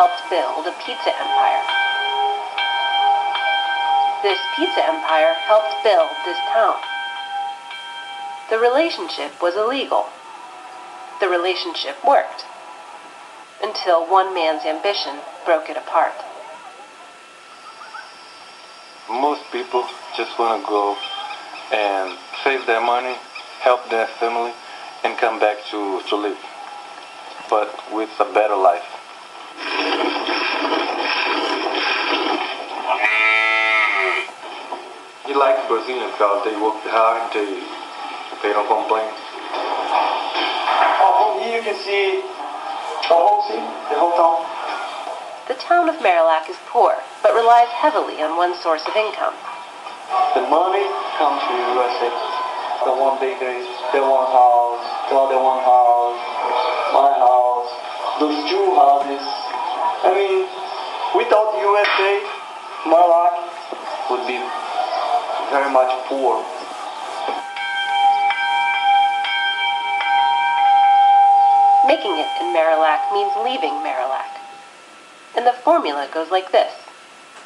helped build a pizza empire. This pizza empire helped build this town. The relationship was illegal. The relationship worked. Until one man's ambition broke it apart. Most people just want to go and save their money, help their family, and come back to live, but with a better life. You like Brazilians because they work hard, they don't complain. From here you can see the whole city, the whole town. The town of Marilac is poor, but relies heavily on one source of income. The money comes to USA. The one bakery, the one house, the other one house, my house, those two houses. I mean, without USA, Marilac would be very much poor. Making it in Marilac means leaving Marilac. And the formula goes like this.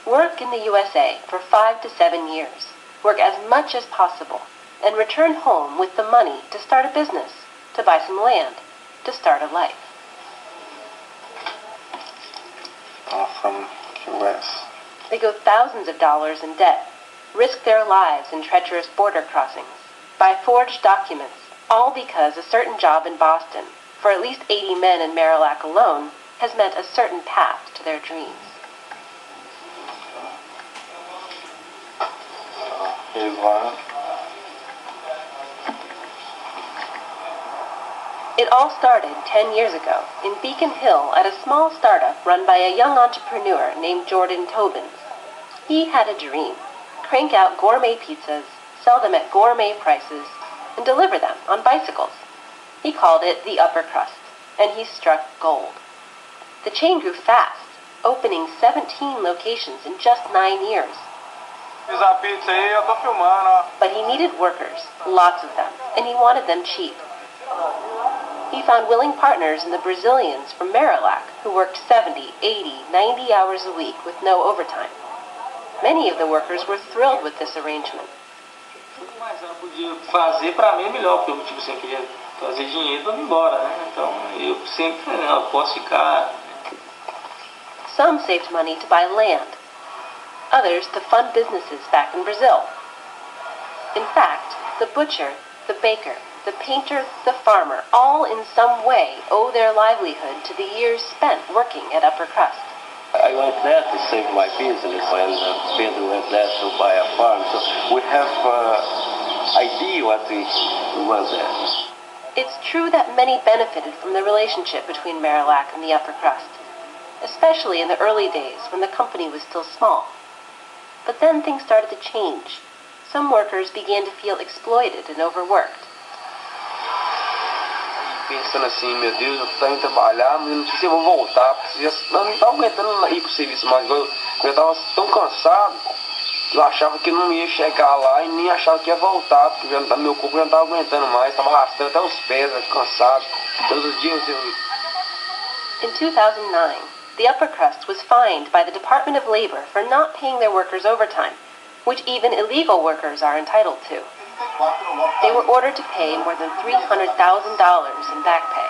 Work in the USA for 5 to 7 years. Work as much as possible. And return home with the money to start a business, to buy some land, to start a life. From US. They go thousands of dollars in debt, risk their lives in treacherous border crossings, buy forged documents, all because a certain job in Boston, for at least 80 men in Marilac alone, has meant a certain path to their dreams. Here's one. It all started 10 years ago in Beacon Hill at a small startup run by a young entrepreneur named Jordan Tobins. He had a dream: crank out gourmet pizzas, sell them at gourmet prices, and deliver them on bicycles. He called it the upper crust, and he struck gold. The chain grew fast, opening 17 locations in just 9 years. Fiz a pizza aí, eu tô filmando. But he needed workers, lots of them, and he wanted them cheap. He found willing partners in the Brazilians from Marilac who worked 70, 80, 90 hours a week with no overtime. Many of the workers were thrilled with this arrangement. Quanto mais ela podia fazer, para mim é melhor, porque eu sempre queria trazer dinheiro para ir embora, né? Então eu sempre falei, não, eu posso ficar. Some saved money to buy land, others to fund businesses back in Brazil. In fact, the butcher, the baker, the painter, the farmer, all in some way owe their livelihood to the years spent working at Upper Crust. I went there to save my business, and Pedro went there to buy a farm. So we have idea what we want there. It's true that many benefited from the relationship between Marilac and the Upper Crust, especially in the early days when the company was still small. But then things started to change. Some workers began to feel exploited and overworked. Pensando assim, meu Deus, eu tô indo trabalhar, mas eu não sei se eu vou voltar, porque eu não estava aguentando ir pro serviço mais. Eu estava tão cansado que eu achava que não ia chegar lá e nem achava que ia voltar, porque meu corpo já não estava aguentando mais, estava arrastando até os pés, cansado. Todos os dias eu... In 2009, the Upper Crust was fined by the Department of Labor for not paying their workers overtime, which even illegal workers are entitled to. They were ordered to pay more than $300,000 in back pay.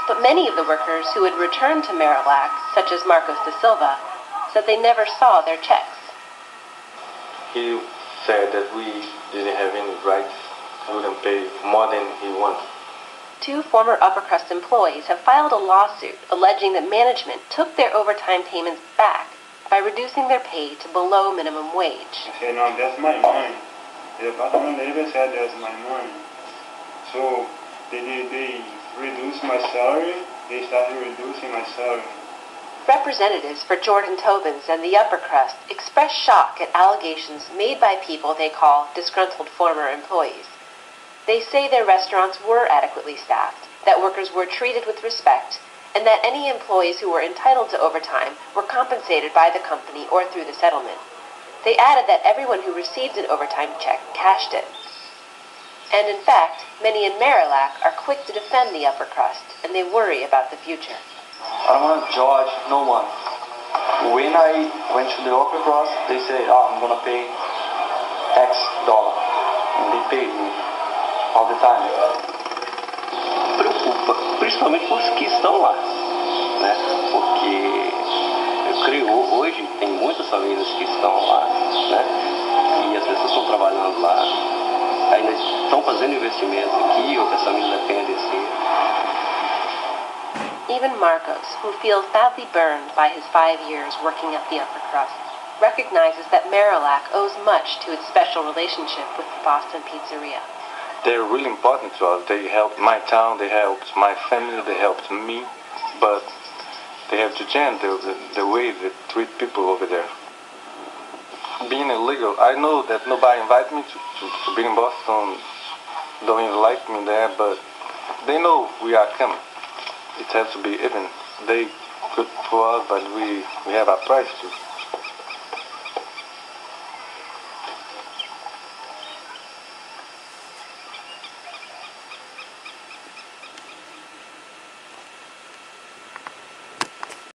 But many of the workers who had returned to Marilac, such as Marcos da Silva, said they never saw their checks. He said that we didn't have any rights, we wouldn't pay more than he wanted. 2 former Upper Crust employees have filed a lawsuit alleging that management took their overtime payments back by reducing their pay to below minimum wage. I said, no, that's my money. The Department of Labor said that's my money. So they reduced my salary. They started reducing my salary. Representatives for Jordan Tobins and the Upper Crust expressed shock at allegations made by people they call disgruntled former employees. They say their restaurants were adequately staffed, that workers were treated with respect, and that any employees who were entitled to overtime were compensated by the company or through the settlement. They added that everyone who received an overtime check cashed it. And in fact, many in Marilac are quick to defend the Upper Crust, and they worry about the future. I don't want to judge no one. When I went to the upper crust, they say, I'm going to pay X dollar. And they paid me all the time. Preocupa, principalmente os que estão lá, né? Porque eu creio hoje tem muitas famílias que estão lá, né? E as pessoas estão trabalhando lá, ainda estão fazendo investimento aqui, outras famílias dependem desse. Even Marcos, who feels badly burned by his 5 years working at the upper crust, recognizes that Marilac owes much to its special relationship with the Boston Pizzeria. They're really important to us. They helped my town, they helped my family, they helped me, but they have to change the way they treat people over there. Being illegal, I know that nobody invited me to be in Boston, don't even like me there, but they know we are coming. It has to be even. They good for us, but we have our price too.